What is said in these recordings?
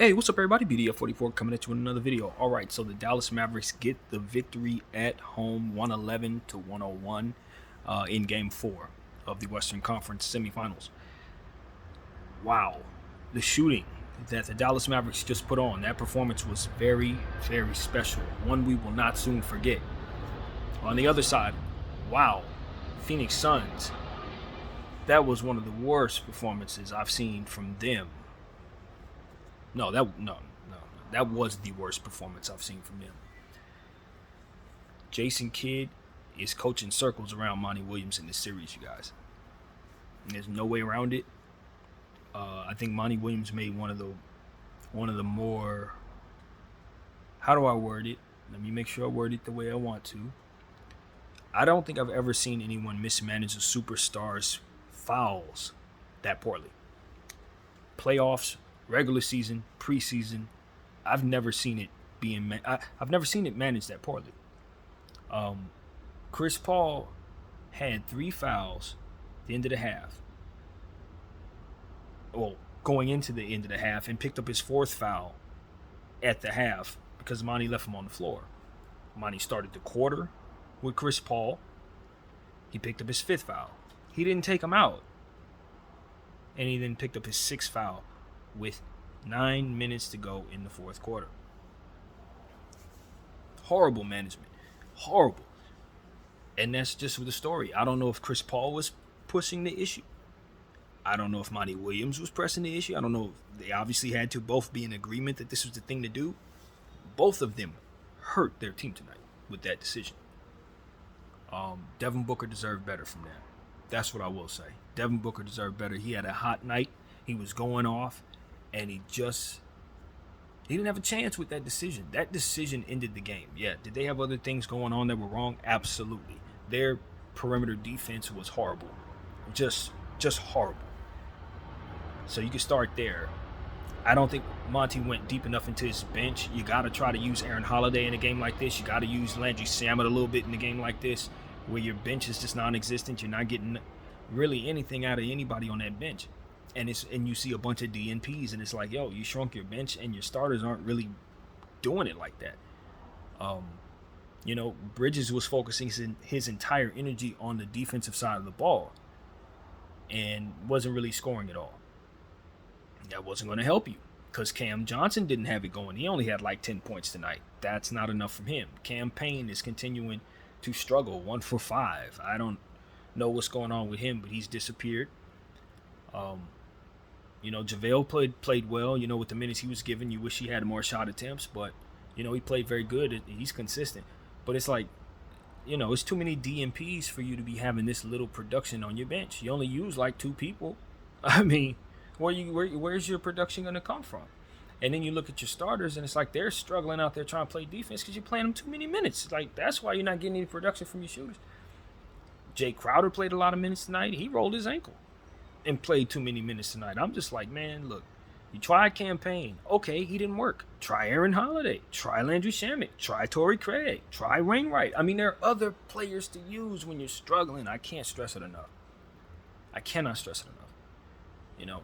Hey, what's up, everybody? BDF44 coming at you with another video. All right, so the Dallas Mavericks get the victory at home, 111-101, in Game 4 of the Western Conference semifinals. Wow, the shooting that the Dallas Mavericks just put on, that performance was very, very special. One we will not soon forget. On the other side, wow, Phoenix Suns. That was one of the worst performances I've seen from them. That was the worst performance I've seen from them. Jason Kidd is coaching circles around Monty Williams in this series, you guys. And there's no way around it. I think Monty Williams made one of the more, how do I word it? Let me make sure I word it the way I want to. I don't think I've ever seen anyone mismanage a superstar's fouls that poorly. Playoffs, regular season, preseason, I've never seen it I've never seen it managed that poorly. Chris Paul had 3 fouls at the end of the half. Well, going into the end of the half, and picked up his 4th foul at the half because Monty left him on the floor. Monty started the quarter with Chris Paul. He picked up his 5th foul. He didn't take him out. And he then picked up his 6th foul with 9 minutes to go in the 4th quarter. Horrible management. Horrible. And that's just the story. I don't know if Chris Paul was pushing the issue. I don't know if Monty Williams was pressing the issue. I don't know if they obviously had to both be in agreement that this was the thing to do. Both of them hurt their team tonight with that decision. Devin Booker deserved better from that. That's what I will say. Devin Booker deserved better. He had a hot night. He was going off. And he didn't have a chance with that decision. That decision ended the game. Yeah, did they have other things going on that were wrong? Absolutely. Their perimeter defense was horrible. Just horrible. So you can start there. I don't think Monty went deep enough into his bench. You got to try to use Aaron Holiday in a game like this. You got to use Landry Shamet a little bit in a game like this, where your bench is just non-existent. You're not getting really anything out of anybody on that bench. And you see a bunch of DNPs, and it's like, yo, you shrunk your bench, and your starters aren't really doing it like that. Bridges was focusing his entire energy on the defensive side of the ball, and wasn't really scoring at all. That wasn't going to help you, because Cam Johnson didn't have it going. He only had like 10 points tonight. That's not enough from him. Cam Payne is continuing to struggle, 1 for 5. I don't know what's going on with him, but he's disappeared. JaVale played well, with the minutes he was given. You wish he had more shot attempts, but, he played very good. He's consistent. But it's like, it's too many DNPs for you to be having this little production on your bench. You only use like 2 people. I mean, where's your production going to come from? And then you look at your starters, and it's like they're struggling out there trying to play defense because you're playing them too many minutes. Like, that's why you're not getting any production from your shooters. Jay Crowder played a lot of minutes tonight. He rolled his ankle and played too many minutes tonight. I'm just like, man, look, you tried Cam Payne. Okay, he didn't work. Try Aaron Holiday. Try Landry Shamet. Try Torrey Craig. Try Wainwright. I mean, there are other players to use when you're struggling. I can't stress it enough. I cannot stress it enough.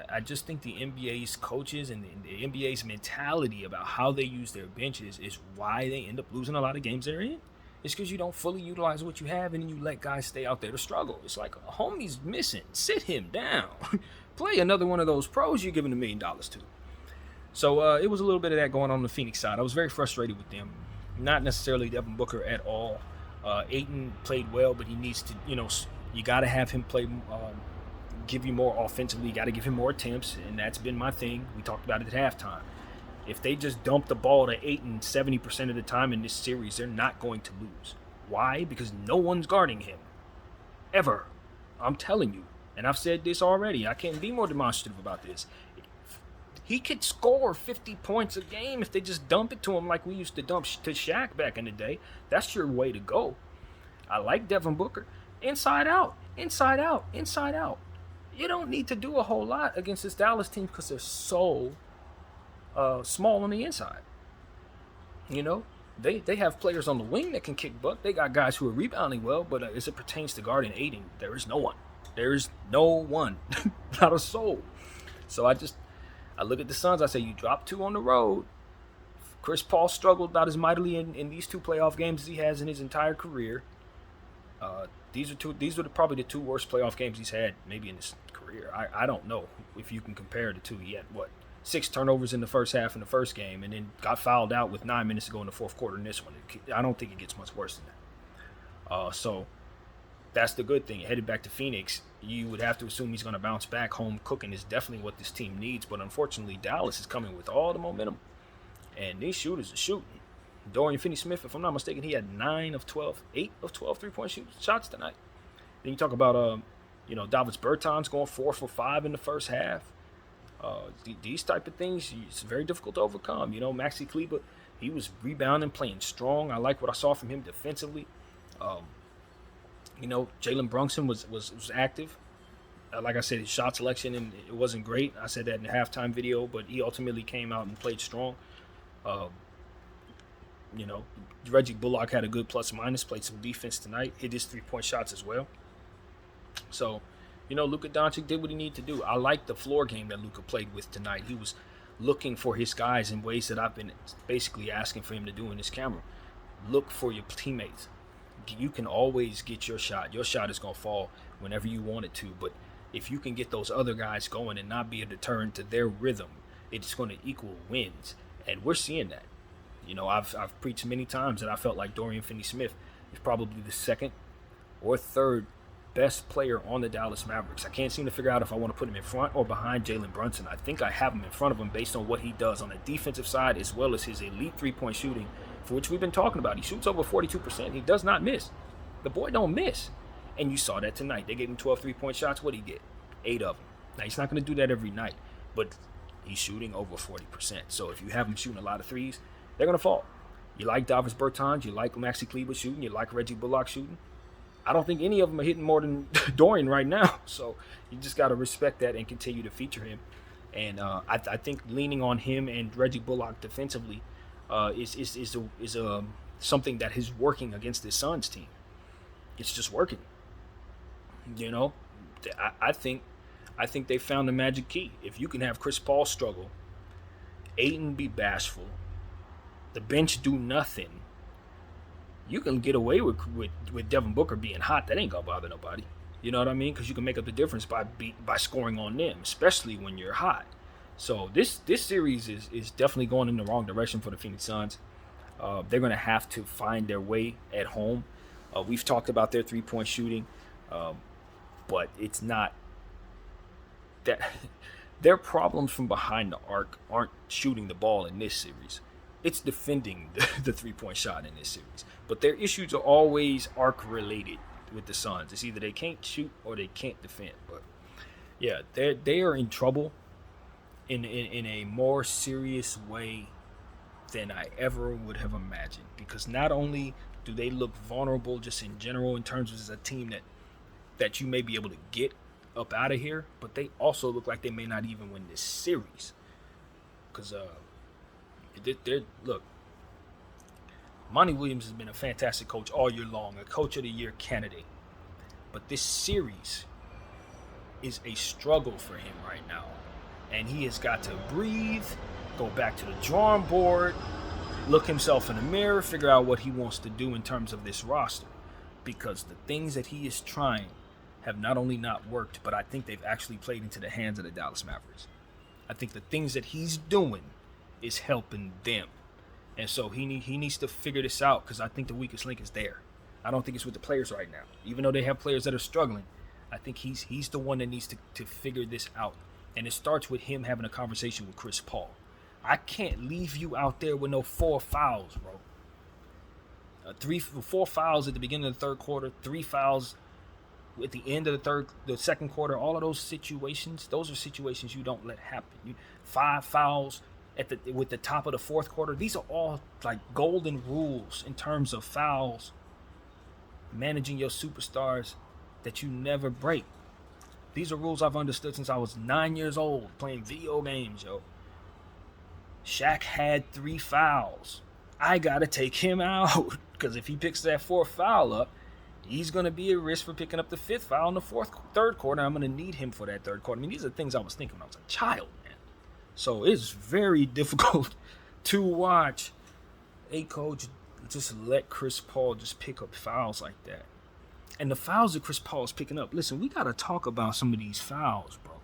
I just think the NBA's coaches and the NBA's mentality about how they use their benches is why they end up losing a lot of games they're in. It's because you don't fully utilize what you have, and you let guys stay out there to struggle. It's like, a homie's missing. Sit him down. Play another one of those pros you're giving $1 million to. So it was a little bit of that going on the Phoenix side. I was very frustrated with them. Not necessarily Devin Booker at all. Ayton played well, but he needs to, you got to have him play, give you more offensively. You got to give him more attempts, and that's been my thing. We talked about it at halftime. If they just dump the ball to Ayton 70% of the time in this series, they're not going to lose. Why? Because no one's guarding him. Ever. I'm telling you. And I've said this already. I can't be more demonstrative about this. He could score 50 points a game if they just dump it to him like we used to dump to Shaq back in the day. That's your way to go. I like Devin Booker. Inside out. Inside out. Inside out. You don't need to do a whole lot against this Dallas team because they're so small on the inside. They have players on the wing that can kick butt. They got guys who are rebounding well, but as it pertains to guarding Aiden, there is no one. There is no one. Not a soul. So I I look at the Suns. I say, you drop 2 on the road. Chris Paul struggled about as mightily in these 2 playoff games as he has in his entire career. These are probably the 2 worst playoff games he's had maybe in his career. I don't know if you can compare the 2. He had 6 turnovers in the first half in the first game, and then got fouled out with 9 minutes to go in the fourth quarter in this one. I don't think it gets much worse than that. So that's the good thing. Headed back to Phoenix, you would have to assume he's going to bounce back. Home cooking is definitely what this team needs, but unfortunately, Dallas is coming with all the momentum, and these shooters are shooting. Dorian Finney-Smith, if I'm not mistaken, he had 8 of 12 3-point shots tonight. Then you talk about, Davis Bertans going 4 for 5 in the first half. These type of things, it's very difficult to overcome. Maxi Kleber, he was rebounding, playing strong. I like what I saw from him defensively. Jalen Brunson was active. Like I said, his shot selection, and it wasn't great. I said that in the halftime video, but he ultimately came out and played strong. Reggie Bullock had a good plus-minus, played some defense tonight, hit his 3-point shots as well. So, Luka Doncic did what he needed to do. I like the floor game that Luka played with tonight. He was looking for his guys in ways that I've been basically asking for him to do in this camera. Look for your teammates. You can always get your shot. Your shot is going to fall whenever you want it to. But if you can get those other guys going and not be a deterrent to their rhythm, it's going to equal wins. And we're seeing that. I've preached many times that I felt like Dorian Finney-Smith is probably the second or third best player on the Dallas Mavericks. I can't seem to figure out if I want to put him in front or behind Jalen Brunson. I think I have him in front of him based on what he does on the defensive side as well as his elite 3-point shooting, for which we've been talking about. He shoots over 42%. He does not miss. The boy don't miss. And you saw that tonight. They gave him 12 3-point shots. What did he get? 8 of them. Now, he's not going to do that every night, but he's shooting over 40%. So if you have him shooting a lot of threes, they're going to fall. You like Davis Bertans, you like Maxi Kleber shooting, you like Reggie Bullock shooting. I don't think any of them are hitting more than Dorian right now. So you just got to respect that and continue to feature him. And I think leaning on him and Reggie Bullock defensively is something that is working against this Suns team. It's just working. I think they found the magic key. If you can have Chris Paul struggle, Ayton be bashful, the bench do nothing, you can get away with Devin Booker being hot. That ain't gonna bother nobody. You know what I mean? Because you can make up the difference by scoring on them, especially when you're hot. So this series is definitely going in the wrong direction for the Phoenix Suns. They're gonna have to find their way at home. We've talked about their 3-point shooting, but it's not that their problems from behind the arc aren't shooting the ball in this series. It's defending the 3-point shot in this series. But their issues are always arc-related with the Suns. It's either they can't shoot or they can't defend. But, yeah, they are in trouble in a more serious way than I ever would have imagined. Because not only do they look vulnerable just in general in terms of as a team that you may be able to get up out of here, but they also look like they may not even win this series. Because, look, Monty Williams has been a fantastic coach all year long, a Coach of the Year candidate. But this series is a struggle for him right now. And he has got to breathe, go back to the drawing board, look himself in the mirror, figure out what he wants to do in terms of this roster. Because the things that he is trying have not only not worked, but I think they've actually played into the hands of the Dallas Mavericks. I think the things that he's doing is helping them. And so he needs to figure this out, because I think the weakest link is there. I don't think it's with the players right now. Even though they have players that are struggling, I think he's the one that needs to figure this out. And it starts with him having a conversation with Chris Paul. I can't leave you out there with no 4 fouls, bro. 4 fouls at the beginning of the third quarter, 3 fouls at the end of the second quarter. All of those situations are situations you don't let happen. 5 fouls with the top of the fourth quarter. These are all like golden rules in terms of fouls, managing your superstars that you never break. These are rules I've understood since I was 9 years old playing video games, yo. Shaq had 3 fouls. I gotta take him out, because if he picks that 4th foul up, he's gonna be at risk for picking up the 5th foul in the third quarter. I'm gonna need him for that third quarter. I mean, these are things I was thinking when I was a child, man. So it's very difficult to watch a coach just let Chris Paul just pick up fouls like that. And the fouls that Chris Paul is picking up, listen, we got to talk about some of these fouls, bro.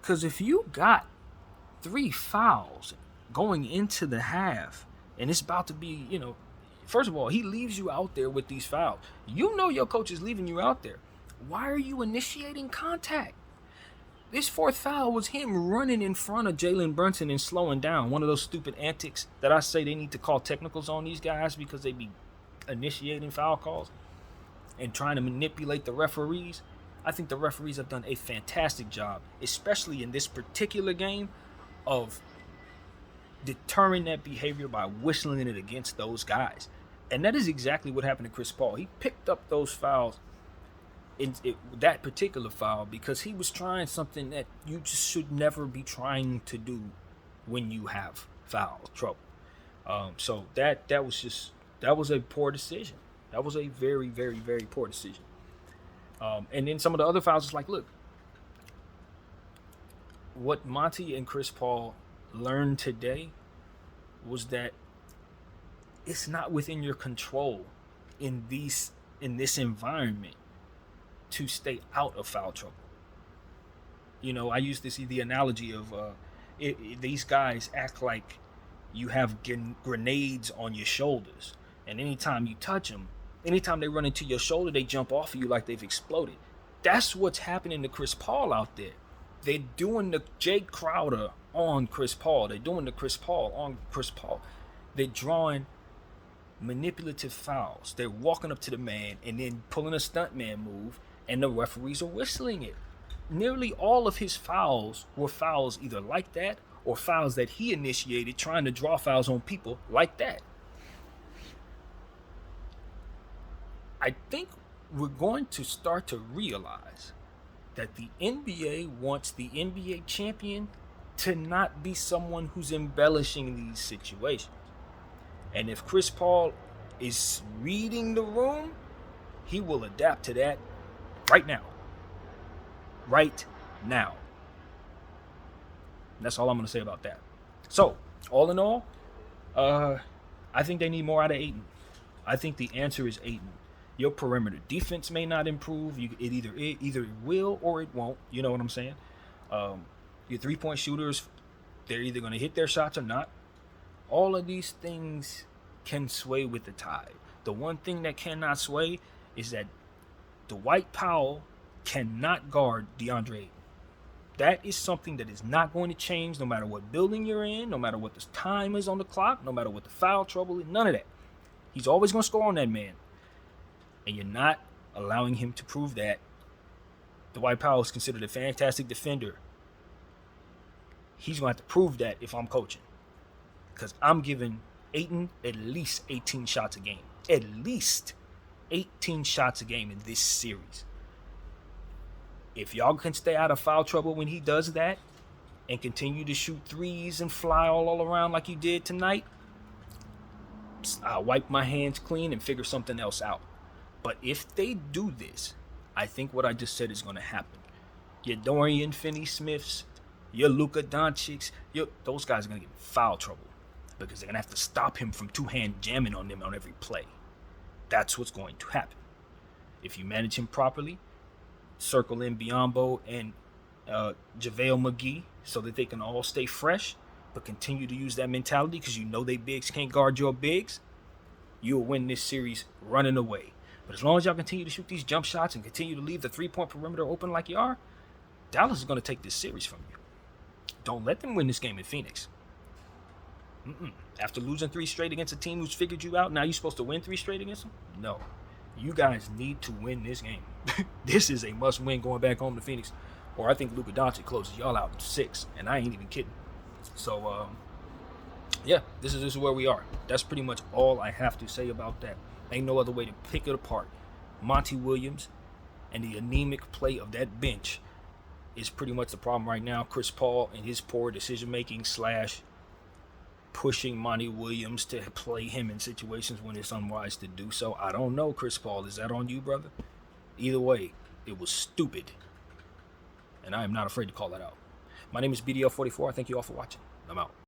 Because if you got 3 fouls going into the half, and it's about to be, first of all, he leaves you out there with these fouls. You know your coach is leaving you out there. Why are you initiating contact? This 4th foul was him running in front of Jalen Brunson and slowing down. One of those stupid antics that I say they need to call technicals on these guys because they be initiating foul calls and trying to manipulate the referees. I think the referees have done a fantastic job, especially in this particular game, of deterring that behavior by whistling it against those guys. And that is exactly what happened to Chris Paul. He picked up those fouls, that particular foul, because he was trying something that you just should never be trying to do when you have foul trouble. So that was a poor decision. That was a very, very, very poor decision. And then some of the other fouls is like, look, what Monty and Chris Paul learned today was that it's not within your control in this environment to stay out of foul trouble. I use the analogy of these guys act like you have grenades on your shoulders, and anytime you touch them, anytime they run into your shoulder, they jump off of you like they've exploded. That's what's happening to Chris Paul out there. They're doing the Jay Crowder on Chris Paul. They're doing the Chris Paul on Chris Paul. They're drawing manipulative fouls. They're walking up to the man and then pulling a stuntman move, and the referees are whistling it. Nearly all of his fouls were fouls either like that or fouls that he initiated, trying to draw fouls on people like that. I think we're going to start to realize that the NBA wants the NBA champion to not be someone who's embellishing these situations. And if Chris Paul is reading the room, he will adapt to that right now. Right now. That's all I'm going to say about that. So, all in all, I think they need more out of Ayton. I think the answer is Ayton. Your perimeter defense may not improve. It either will or it won't. You know what I'm saying? Your 3-point shooters, they're either going to hit their shots or not. All of these things can sway with the tide. The one thing that cannot sway is that Dwight Powell cannot guard DeAndre Ayton. That is something that is not going to change no matter what building you're in, no matter what the time is on the clock, no matter what the foul trouble is, none of that. He's always going to score on that man. And you're not allowing him to prove that. Dwight Powell is considered a fantastic defender. He's going to have to prove that if I'm coaching. Because I'm giving Ayton at least 18 shots a game. At least 18 shots a game in this series. If y'all can stay out of foul trouble when he does that and continue to shoot threes and fly all around like you did tonight, I'll wipe my hands clean and figure something else out. But if they do this, I think what I just said is going to happen. Your Dorian Finney-Smiths, your Luka Doncic's, those guys are going to get in foul trouble because they're going to have to stop him from two-hand jamming on them on every play. That's what's going to happen. If you manage him properly, circle in Biyombo and JaVale McGee so that they can all stay fresh, but continue to use that mentality because you know they bigs can't guard your bigs, you'll win this series running away. But as long as y'all continue to shoot these jump shots and continue to leave the 3-point perimeter open like you are, Dallas is going to take this series from you. Don't let them win this game in Phoenix. After losing 3 straight against a team who's figured you out, now you're supposed to win 3 straight against them? No. You guys need to win this game. This is a must-win going back home to Phoenix. Or I think Luka Doncic closes y'all out in 6, and I ain't even kidding. So, yeah, this is where we are. That's pretty much all I have to say about that. Ain't no other way to pick it apart. Monty Williams and the anemic play of that bench is pretty much the problem right now. Chris Paul and his poor decision-making / pushing Monty Williams to play him in situations when it's unwise to do so. I don't know, Chris Paul. Is that on you, brother? Either way, it was stupid. And I am not afraid to call that out. My name is BDL44. Thank you all for watching. I'm out.